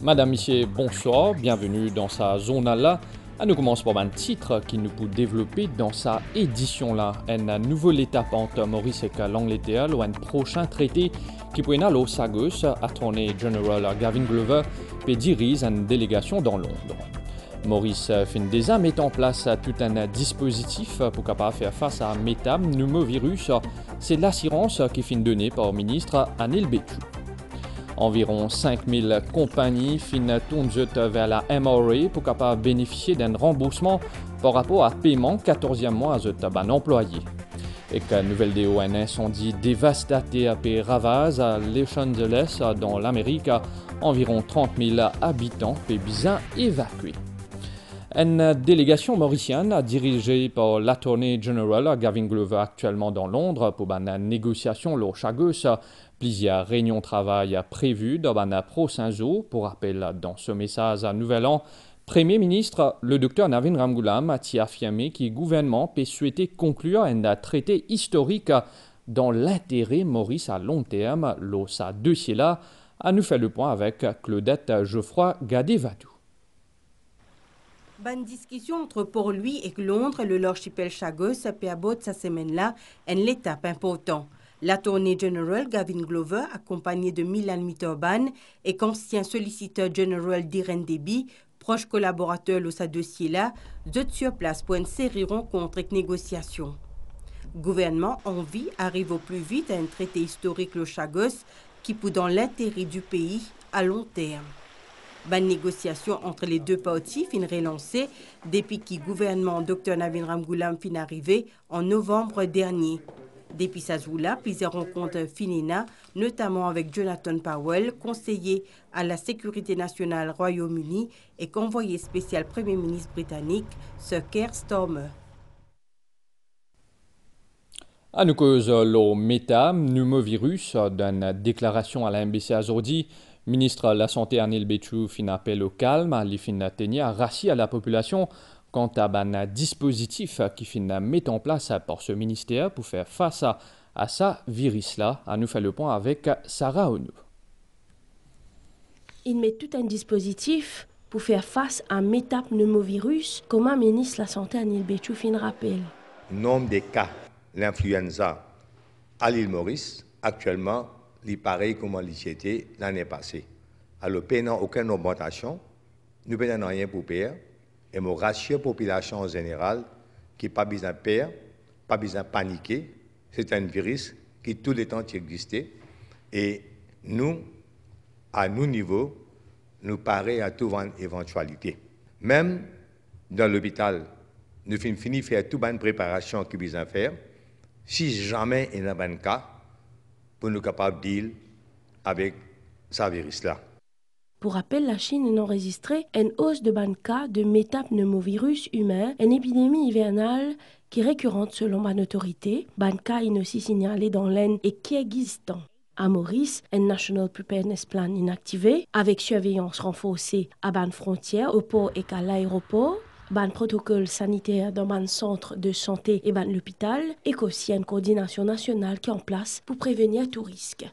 Madame, Monsieur, bonsoir, bienvenue dans sa zone là. Nous commençons par un titre qui nous peut développer dans sa édition là. Une nouvelle étape entre Maurice et l'Angleterre ou un prochain traité qui peut aller au Sagos, Attorney General Gavin Glover, puis dirige une délégation dans Londres. Maurice fin déjà met en place tout un dispositif pour capable faire face à un nouveau virus. C'est l'assurance qui fin donnée par le ministre Anil Bechu. Environ 5000 compagnies tournent vers la MRA pour capable bénéficier d'un remboursement par rapport à paiement 14e mois à employés. Et que nouvelle déo un incendie dévastateur et ravage à Los Angeles dans l'Amérique, environ 30 000 habitants sont bien évacués. Une délégation mauricienne dirigée par l'Attorney General Gavin Glover actuellement dans Londres pour une négociation au Chagos. Plusieurs réunions de travail prévues dans un prochain jour. Pour rappel, dans ce message à Nouvel An, Premier ministre, le Dr Navin Ramgoolam a affirmé que le gouvernement peut souhaiter conclure un traité historique dans l'intérêt Maurice à long terme. Ce dossier-là a nous fait le point avec Claudette Geoffroy Gadevadou. Bonne discussion entre Port-Louis et Londres, le l'archipel Chagos, peut aborder cette semaine-là une étape importante. L'Attorney General Gavin Glover, accompagné de Milan Mitterban et qu'ancien solliciteur général d'Irene Deby, proche collaborateur de ce dossier-là, sont sur place pour une série de rencontres et négociations. Le gouvernement envie arrive au plus vite à un traité historique le Chagos qui peut dans l'intérêt du pays à long terme. La négociation entre les deux parties fin relancée depuis que le gouvernement Dr Navin Ramgoolam fin arrivé en novembre dernier. Depuis ce jour-là, plusieurs rencontres finina, notamment avec Jonathan Powell, conseiller à la sécurité nationale Royaume-Uni et convoyé spécial Premier ministre britannique, Sir Keir Starmer. À nous cause le méta-pneumovirus d'une déclaration à la MBC aujourd'hui, ministre de la Santé Anil Bechu fin appel au calme, il fin tenir rassis à la population quant à un dispositif qui fin met en place par ce ministère pour faire face à ce virus-là. À nous faire le point avec Sarah Onou. Il met tout un dispositif pour faire face à un méta-pneumovirus, comme un ministre de la Santé Anil Bechu fin rappelle. Nombre des cas l'influenza à l'île Maurice, actuellement, il est pareil comme il était l'année passée. Alors, n'ayant aucune augmentation, nous n'avons rien pour payer. Et mon ratio population en général, qui n'est pas besoin de peur, pas besoin de paniquer. C'est un virus qui tout le temps existait. Et nous, à nos niveaux, nous paraît à toute éventualité. Même dans l'hôpital, nous finissons de faire toute bonne préparation qu'il besoin de faire. Si jamais il y a un cas, pour nous capables de deal avec ce virus-là. Pour rappel, la Chine a enregistré une hausse de cas de métapneumovirus humain, une épidémie hivernale qui est récurrente selon ma autorité. Cas est aussi signalé dans l'Inde et qui existe. À Maurice, un National Preparedness Plan inactivé, avec surveillance renforcée à ban frontières, au port et à l'aéroport, ban protocole sanitaire dans ban centre de santé et ban l'hôpital, et qu'aussi une coordination nationale qui est en place pour prévenir tout risque.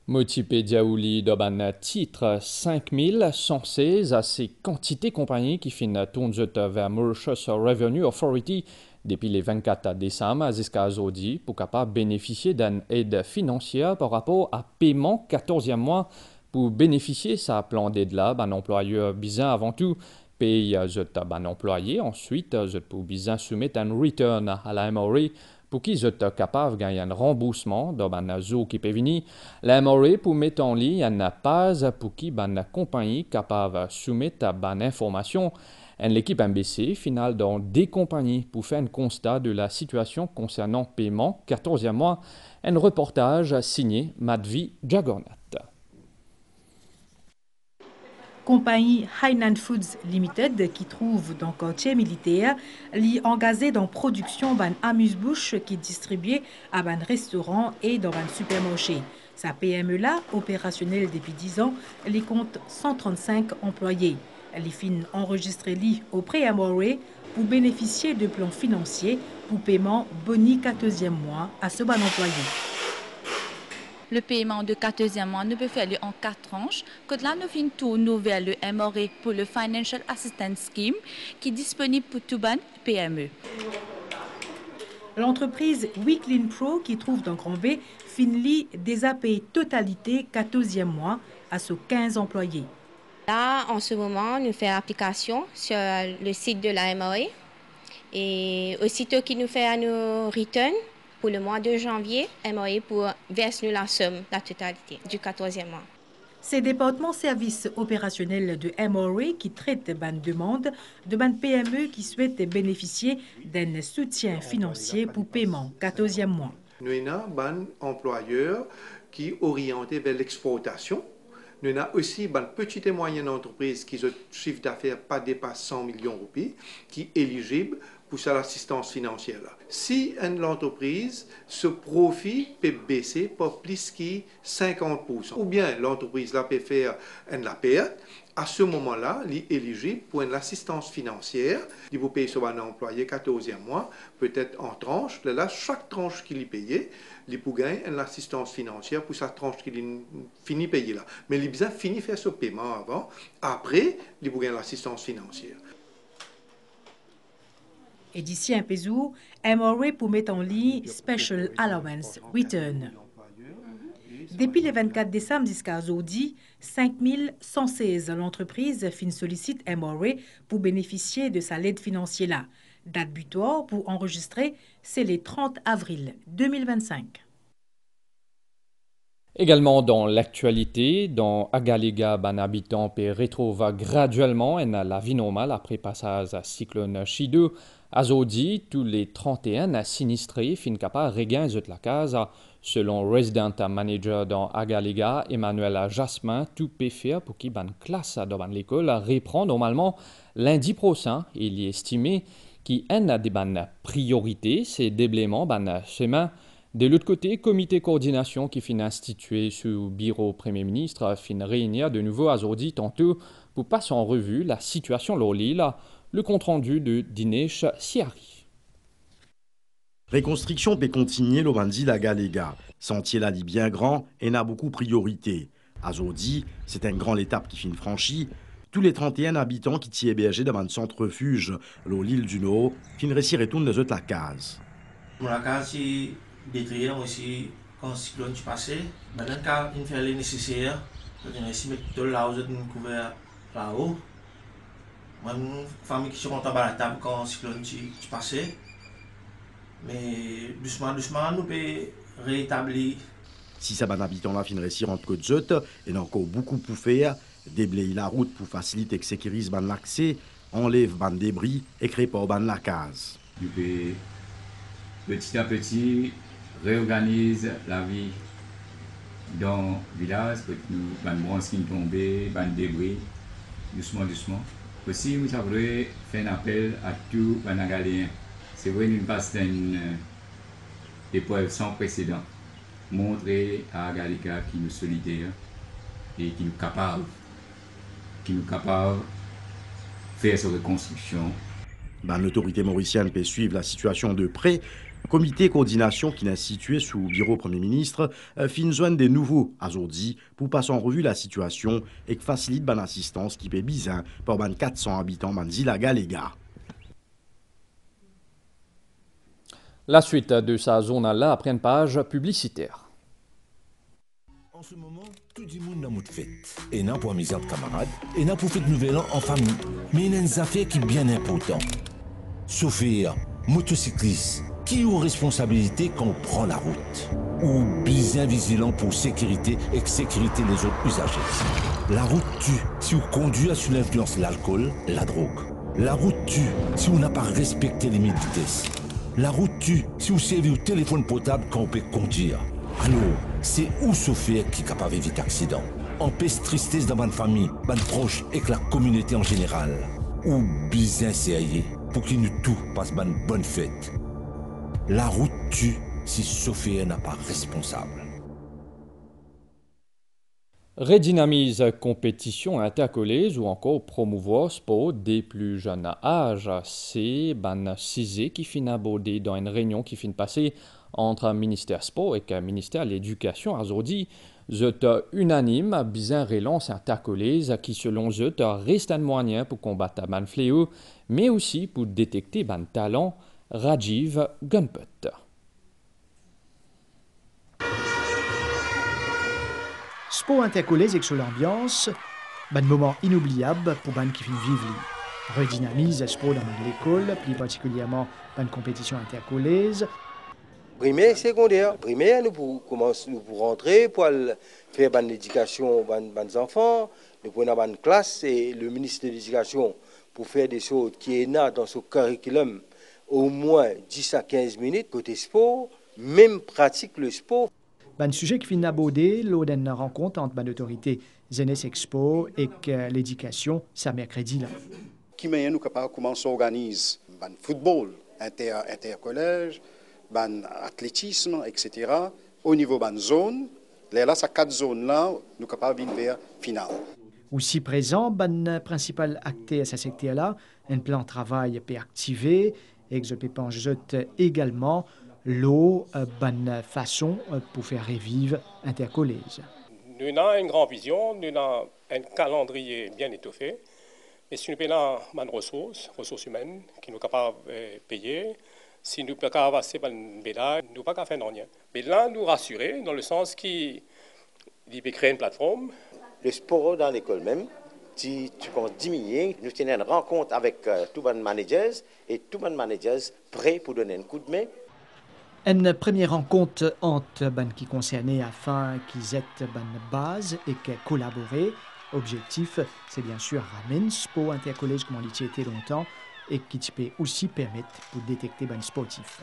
Motipédia ouli dans titre 5116 à ces quantités compagnies qui finissent tourner vers Mauritius Revenue Authority depuis le 24 décembre jusqu'à aujourd'hui pour capable bénéficier d'une aide financière par rapport à paiement 14e mois pour bénéficier de sa plan d'aide là, un employeur bizarre avant tout paye un employé, ensuite pour bizarre soumettre un return à la MRA pour qu'ils soient capables de gagner un remboursement dans un zoo qui peut venir. La MRA pour mettre en ligne une page pour qui une compagnie capable de soumettre une information. L'équipe MBC finale dans des compagnies pour faire un constat de la situation concernant paiement 14e mois. Un reportage signé Madvi Jagannath. Compagnie Hainan Foods Limited, qui trouve dans le quartier militaire, est engagée dans la production d'un amuse-bouche qui est distribué à un restaurant et dans un supermarché. Sa PME-là, opérationnelle depuis 10 ans, elle compte 135 employés. Elle est fin enregistrée auprès MRA pour bénéficier de plans financiers pour paiement boni 14e mois à ce bon employé. Le paiement de 14e mois ne peut faire en 4 tranches. Que là, nous finissons tout vers le MRA pour le Financial Assistance Scheme qui est disponible pour tout ban PME. L'entreprise Weeklin Pro, qui trouve dans Grand B, finit déjà payé totalité 14e mois à ses 15 employés. Là, en ce moment, nous faisons l'application sur le site de la MRA. Et aussitôt qu'il nous fait nos returns pour le mois de janvier, MRA pour verser nous la somme, la totalité du 14e mois. C'est le département service opérationnel de MRA qui traite les demandes de PME qui souhaitent bénéficier d'un soutien financier pour paiement 14e mois. Nous avons un employeur qui est orienté vers l'exportation. Nous avons aussi une petite et moyenne entreprise qui a un chiffre d'affaires pas dépasse 100 millions de roupies, qui est éligible pour l'assistance financière. Si l'entreprise, ce profit peut baisser par plus que 50%, ou bien l'entreprise peut faire une perte, à ce moment-là, elle est éligible pour une assistance financière. Il vous paye sur un employé 14e mois, peut-être en tranche. Là, chaque tranche qu'il est payé, il peut gagner une assistance financière pour sa tranche qu'il finit payer là. Mais il a besoin de finir faire ce paiement avant. Après, il peut gagner l'assistance financière. Et d'ici un peu, MRA pour mettre en ligne Special Allowance Return. Depuis le 24 décembre jusqu'à aujourd'hui, 5116 l'entreprise sollicite MRA pour bénéficier de sa aide financière là. Date butoir pour enregistrer, c'est le 30 avril 2025. Également dans l'actualité, dans Agalega, un habitant peut retrouver graduellement la vie normale après passage à cyclone Chido. Azodi, tous les 31 sinistrés finissent capable de regagner la case. Selon Resident Manager dans Agalega, Emmanuel Jasmin, tout peut faire pour qu'il y ait une classe dans l'école reprend normalement lundi prochain. Il est estimé qu'il y a des priorités, c'est déblement chemin. De l'autre côté, comité coordination qui finit institué sous bureau Premier ministre finit réunir de nouveau aujourd'hui tantôt pour passer en revue la situation de l'île. Le compte-rendu de Dinesh Siari. Reconstruction peut continuer le Bandi la Galega. Sentier là bien grand et n'a beaucoup priorité. Azodi, c'est une grande étape qui finit franchie. Tous les 31 habitants qui s'y hébergés dans un centre refuge, l'île du Nord, finissent réussir retourner dans la case. Pour la case, c'est détruit aussi quand le cyclone est passé. Maintenant, il fait le nécessaire. Il y a ici tout là où on couvert là-haut. Moi, une famille qui se compte à la table quand le cyclone est passé. Mais doucement, nous pouvons rétablir. Si ces habitants-là finissent réussir entre côtes zut, il y a encore beaucoup pour faire. Déblayer la route pour faciliter et sécuriser l'accès, enlève les débris et créer pas la case. Nous pouvons petit à petit réorganiser la vie dans le village, pour nous les bronzes qui tombent, les débris, doucement. Aussi, nous avons fait un appel à tous les Galéens. C'est vrai, nous passons une épreuve sans précédent. Montrer à Galega qui nous solidaire et qui nous capable de faire cette reconstruction. L'autorité mauricienne peut suivre la situation de près. Comité coordination qui est institué sous le bureau Premier ministre fin joindre des nouveaux aujourd'hui pour passer en revue la situation et facilite l'assistance qui peut besoin pour 400 habitants de la Galega. La suite de sa zone-là après une page publicitaire. En ce moment, tout le monde a une fête. Et n'a pour amuser entre camarades, et n'a pour fête nouvel an en famille. Mais il y a une affaire qui est bien importante. Chauffeur, motocycliste, qui a une responsabilité quand on prend la route. Ou bien vigilant pour sécurité et sécurité des autres usagers. La route tue si on conduit sous l'influence de l'alcool, la drogue. La route tue si on n'a pas respecté les limites de vitesse. La route tue si vous servez au téléphone portable quand on peut conduire. Alors, c'est où Sophie qui est capable d'éviter l'accident. Empêche tristesse dans ma famille, ma proche et que la communauté en général. Ou bien c'est pour qu'il nous tout passe une bonne fête. La route tue si Sophie n'a pas responsable. Redynamise compétition intercollège ou encore promouvoir sport des plus jeunes âges. C'est ban Cizé qui finit abordé dans une réunion qui finit passer entre ministère sport et le ministère de l'éducation aujourd'hui. Zut unanime, bien relance intercollés qui selon Zut reste un moyen pour combattre un fléau, mais aussi pour détecter un talent. Rajiv Gunput. Sport intercollés et sur l'ambiance, un moment inoubliable pour les qui finissent vivre. Redynamise le sport dans l'école, plus particulièrement une compétition intercollée. Primaire, secondaire. Primaire, nous commençons pour rentrer, pour faire une éducation aux enfants, nous prenons une classe et le ministre de l'Éducation pour faire des choses qui est là dans son curriculum, au moins 10 à 15 minutes côté sport, même pratique le sport. Un sujet qui finit abordé lors d'une rencontre entre l'autorité Jeunesse Expo et l'éducation, ce mercredi là. Qui m'a nous capable comment s'organise le football intercollège, l'athlétisme, etc. Au niveau de la zone, là, ces 4 zones-là, nous sommes capables de vers finale. Aussi présent, le principal acteur à ce secteur-là, un plan de travail peut activer et que je pense également l'eau, bonne façon pour faire revivre intercollège. Nous avons une grande vision, nous avons un calendrier bien étoffé. Et si nous avons des ressources humaines qui nous sont capables de payer, si nous sommes capables de passer par une médaille, nous ne pouvons pas faire rien. Mais là, nous rassurer dans le sens qu'il peut créer une plateforme. Le sport dans l'école même, si tu peux diminuer, nous tenons une rencontre avec tous les managers et tous les managers prêts pour donner un coup de main. Une première rencontre entre les qui concernés afin qu'ils aient une base et qu'ils collaborent. Objectif, c'est bien sûr ramener sport intercollège comme on l'a été longtemps et qui peut aussi permettre de détecter les sportifs.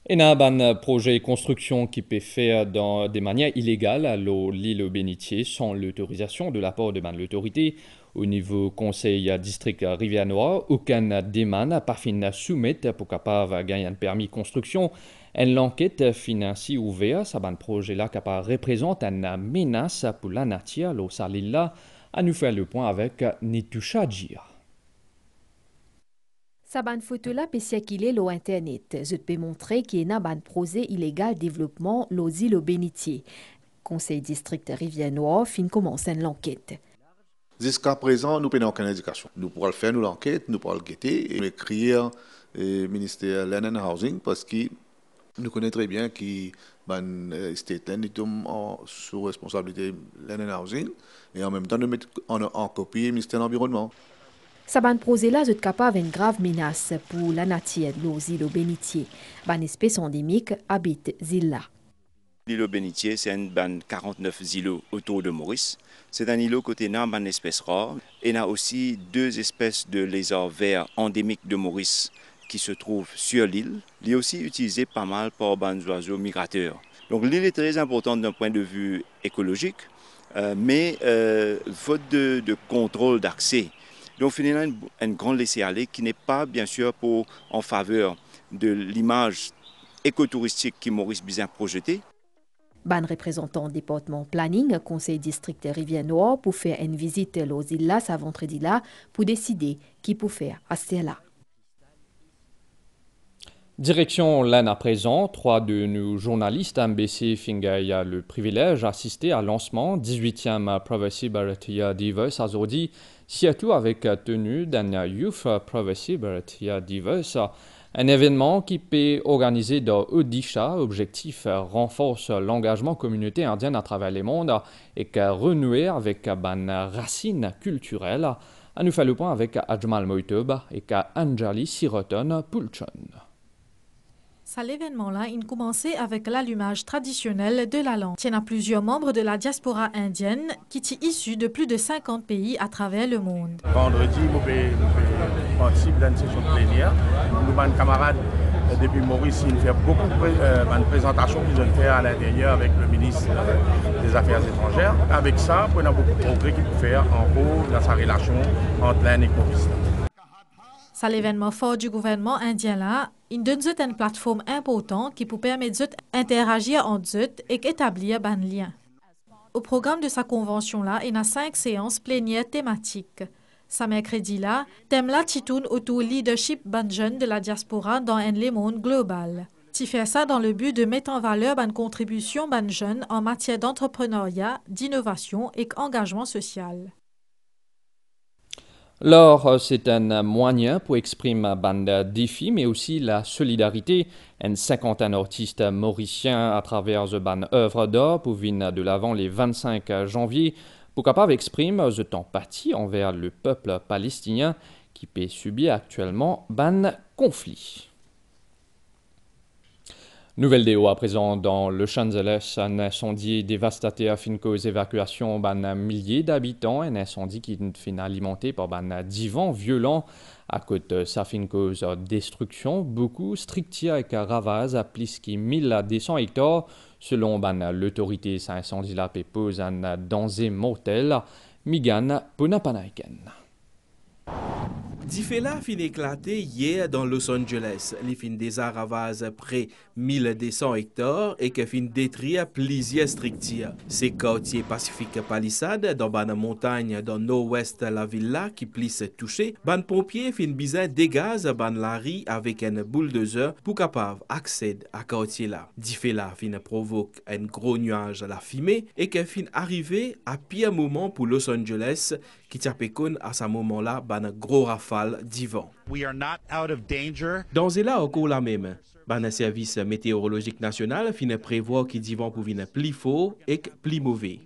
Il y a un projet de construction qui peut faire dans des manières illégales à l'île Bénitier sans l'autorisation de la part de l'autorité. Au niveau conseil district Rivière-Noire, aucune demande n'a pas fini soumettre pour capable gagner un permis de construction. Une enquête financière ouverte, ce projet-là représente une menace pour la nature au Salila. À nous faire le point avec Nitusha Djir. Saban photo là peut circuler sur internet. Je peux montrer qu'il y a un projet illégal de développement aux îles Bénitier. Conseil district Rivière-Noire fin commence l'enquête. Jusqu'à présent, nous n'avons aucune éducation. Nous pourrons faire l'enquête, nous pourrons le guetter et écrire au ministère Land and Housing parce que nous connaissons très bien que le State Land est sous responsabilité Land and Housing et en même temps nous mettons en copie le ministère de l'Environnement. Saban projet là est capable une grave menace pour la nature aux îles Bénitier. Une espèce endémique habite l'île là. L'îlot Bénitier, c'est un 49 îlots autour de Maurice. C'est un îlot côté n'a une espèce rare. Et il y a aussi 2 espèces de lézards verts endémiques de Maurice qui se trouvent sur l'île. Il est aussi utilisé pas mal par des oiseaux migrateurs. Donc l'île est très importante d'un point de vue écologique, mais faute de contrôle d'accès. Donc finalement, un grand laisser-aller qui n'est pas bien sûr en faveur de l'image écotouristique que Maurice Bizin projeté. Ban représentant département planning, conseil district Rivière-Noire pour faire une visite aux îles là, ce vendredi là, pour décider qui peut faire à ce là. Direction l'année à présent, 3 de nos journalistes MBC Fingaïa le privilège d'assister à lancement 18e Privacy Bharatiya Divas aujourd'hui, surtout avec tenue d'un Youth Privacy Bharatiya Divas. Un événement qui peut organiser dans Odisha, objectif renforce l'engagement communauté indienne à travers le monde et renouer avec une racine culturelle. À nous faire le point avec Ajmal Moitob et Anjali Siroton Pulchon. Ça, l'événement-là, il commençait avec l'allumage traditionnel de la lampe. Il y a plusieurs membres de la diaspora indienne qui sont issus de plus de 50 pays à travers le monde. Vendredi, nous participons à une session plénière. Nous avons des camarades depuis Maurice, il fait beaucoup de présentations qu'ils ont fait à l'intérieur avec le ministre des Affaires étrangères. Avec ça, on a beaucoup de progrès qu'il peut faire en haut dans sa relation entre l'Inde et Maurice. Ça, l'événement fort du gouvernement indien là, il donne une plateforme importante qui peut permettre d'interagir entre eux et d'établir un lien. Au programme de sa convention là, il y a 5 séances plénières thématiques. Ça mercredi là, thème là qui tourne autour leadership ban jeune de la diaspora dans un monde global. Tu fais ça dans le but de mettre en valeur une contribution ban jeunes en matière d'entrepreneuriat, d'innovation et d'engagement social. Alors, c'est un moyen pour exprimer un défi, mais aussi la solidarité. Une cinquantaine d'artistes mauriciens à travers une œuvre d'art pour venir de l'avant les 25 janvier pour capable exprimer cette empathie envers le peuple palestinien qui peut subir actuellement un conflit. Nouvelle déo à présent dans Los Angeles, un incendie dévastateur fin cause évacuation d'un millier d'habitants, un incendie qui est alimenté par un divan violent à côté sa fin cause destruction, beaucoup strictia et ravage à plus de 1200 hectares. Selon l'autorité, cet incendie-là pose un danger mortel. Migan Ponapanaiken. Difela fin éclaté hier dans Los Angeles. Les fin des ravage près 1200 hectares et que fin détruire plusieurs structures. Ces quartiers Pacific Palisades dans la montagne dans nord-ouest la ville qui plisse touché. Ban pompiers fin besoin dégaz ban la rue avec un bulldozer pour capable accéder à quartier là. Difela fin provoque un gros nuage à la fumée et que fin arrivé à pire moment pour Los Angeles qui t'apécone à ce moment-là ban gros rafale d'hiver. Dans ce là encore la même. Le service météorologique national fin prévoit qu'il divan pour venir plus fort et plus mauvais.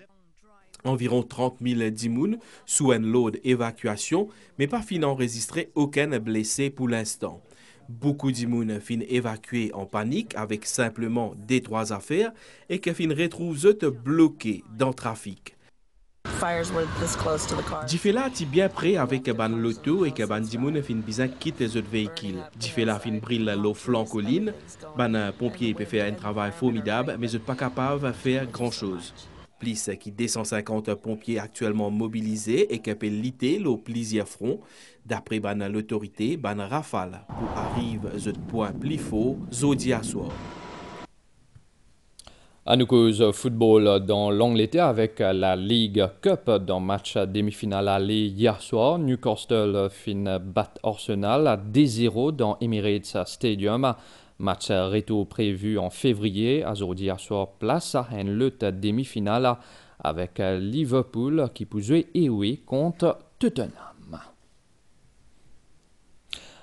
Environ 30 000 dimoun sous un lot d'évacuation, mais pas fin enregistré aucun blessé pour l'instant. Beaucoup d'immunes fin évacués en panique avec simplement des trois affaires et que fin retrouvent bloqués dans le trafic. Difela ti bien prêt avec ban l'auto et que ban dimoun fin bizan quitte les autres véhicules. Difela fin brille l'eau flanc colline. Ban pompier peut faire un travail formidable, mais pas capable de faire grand chose. Plus qui 250 pompiers actuellement mobilisés et qui peut lutter l'eau plusieurs fronts. D'après ban l'autorité, ban rafale pour arriver à point plus fort, zodi à soir. À nous cause football dans l'Angleterre avec la League Cup dans match demi-finale aller hier soir. Newcastle fin bat Arsenal à 2-0 dans Emirates Stadium. Match retour prévu en février. Aujourd'hui hier soir place à une lutte demi-finale avec Liverpool qui peut jouer contre Tottenham.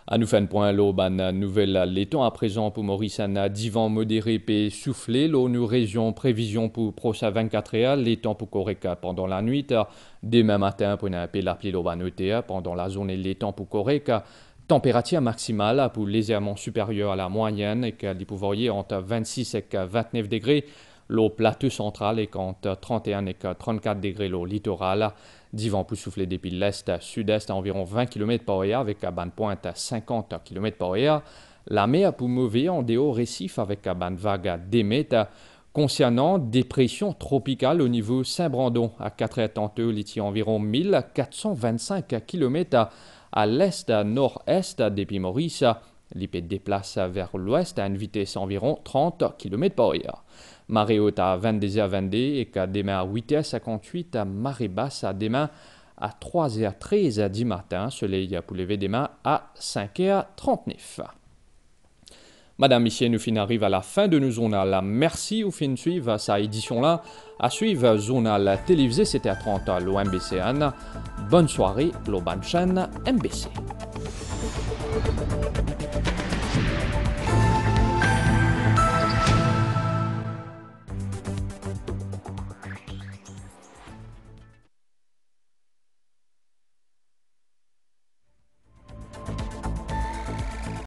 À nous faire un point, l'auban nouvelle laiton à présent pour Maurice, un divan modéré et soufflé. Nous région prévision pour prochain 24 heures, les temps pour correct pendant la nuit. Demain matin, pour l'appeler l'auban pendant la journée, les temps pour correct. Température maximale pour légèrement supérieure à la moyenne et que vous voyez entre 26 et 29 degrés. Le plateau central est entre 31 et 34 degrés le littoral. Divan pour souffler depuis l'est à sud-est à environ 20 km par heure avec un ban pointe à 50 km par heure. La mer pour mauvais en dehors récif avec un ban vague à 10 mètres. Concernant dépression tropicale au niveau Saint-Brandon à 4 heures tantôt, il y a environ 1425 km à l'est à nord-est depuis Maurice. L'IP déplace vers l'ouest à une vitesse environ 30 km par heure. Marée haute à 22h22 et qu'à demain à 8h58 à marée basse à demain à 3h13 du matin. Soleil pour lever demain à 5h39. Madame, Monsieur, nous fin arrive à la fin de nos journal. Merci au fin de suivre sa édition-là. À suivre journal télévisé, c'était à 30 à l'OMBC Anne. Bonne soirée, l'Oban chaîne MBC.